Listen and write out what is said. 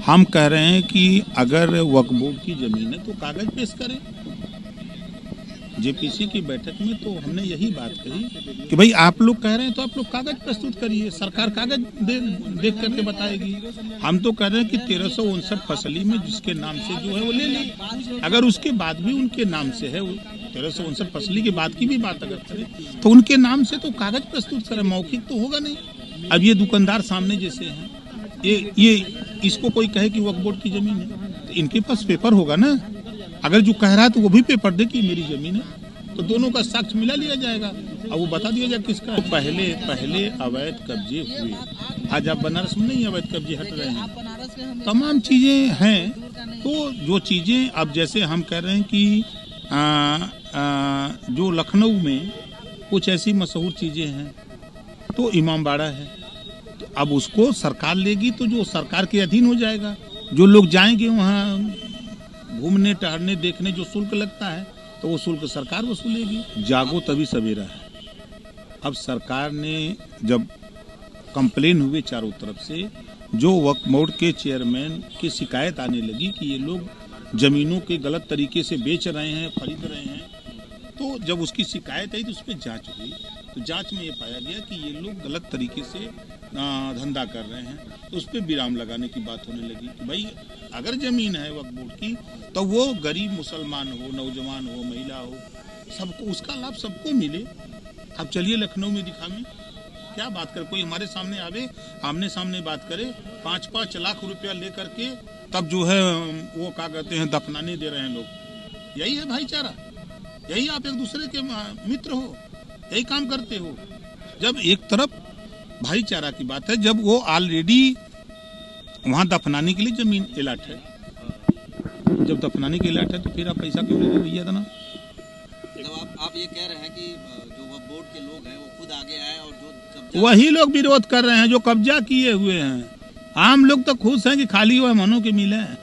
हम कह रहे हैं कि अगर वक्फ बोर्ड की जमीन है तो कागज पेश करें। जेपीसी की बैठक में तो हमने यही बात कही कि भाई आप लोग कह रहे हैं तो आप लोग कागज प्रस्तुत करिए, सरकार कागज देख करके बताएगी। हम तो कह रहे हैं कि 1359 फसली में जिसके नाम से जो है वो ले लें। अगर उसके बाद भी उनके नाम से है, 1359 फसली के बाद की भी बात अगर करें तो उनके नाम से तो कागज प्रस्तुत करें, मौखिक तो होगा नहीं। अब ये दुकानदार सामने जैसे हैं, ये इसको कोई कहे कि वक्फ बोर्ड की जमीन है तो इनके पास पेपर होगा ना। अगर जो कह रहा है तो वो भी पेपर दे कि मेरी जमीन है, तो दोनों का साक्ष्य मिला लिया जाएगा और वो बता दिया जाए किसका। पहले अवैध कब्जे हुए, आज आप बनारस में नहीं अवैध कब्जे हट रहे हैं, तमाम चीजें हैं। तो जो चीजें अब जैसे हम कह रहे हैं कि जो लखनऊ में कुछ ऐसी मशहूर चीजें हैं, तो इमामबाड़ा है, तो अब उसको सरकार लेगी तो जो सरकार के अधीन हो जाएगा। जो लोग जाएंगे वहाँ घूमने टहलने देखने जो शुल्क लगता है तो वो शुल्क सरकार वसूलेगी। जागो तभी सवेरा है। अब सरकार ने जब कंप्लेन हुए चारों तरफ से, जो वक्फ बोर्ड के चेयरमैन की शिकायत आने लगी कि ये लोग जमीनों के गलत तरीके से बेच रहे हैं, खरीद रहे हैं, तो जब उसकी शिकायत आई तो उस पर जांच हुई। तो जांच में ये पाया गया कि ये लोग गलत तरीके से धंधा कर रहे हैं, तो उस पर विराम लगाने की बात होने लगी कि भाई अगर जमीन है वक्फ बोर्ड की तो वो गरीब मुसलमान हो, नौजवान हो, महिला हो, सबको उसका लाभ सबको मिले। अब चलिए लखनऊ में दिखावें, क्या बात कर, कोई हमारे सामने आवे, आमने सामने बात करे, 5-5 लाख रुपया ले करके तब जो है वो क्या कहते हैं दफनाने दे रहे हैं लोग। यही है भाईचारा, यही आप एक दूसरे के मित्र हो, यही काम करते हो। जब एक तरफ भाईचारा की बात है, जब वो ऑलरेडी वहां दफनाने के लिए जमीन इलाट है, जब दफनाने के इलाट है तो फिर आप पैसा क्यों ले रहे भैया था ना। जब आप ये कह रहे हैं कि जो वक्फ बोर्ड के लोग हैं वो खुद आगे आए और जो वही लोग विरोध कर रहे हैं जो कब्जा किए हुए हैं। आम लोग तो खुश हैं कि खाली हुआ मनो के मिले हैं।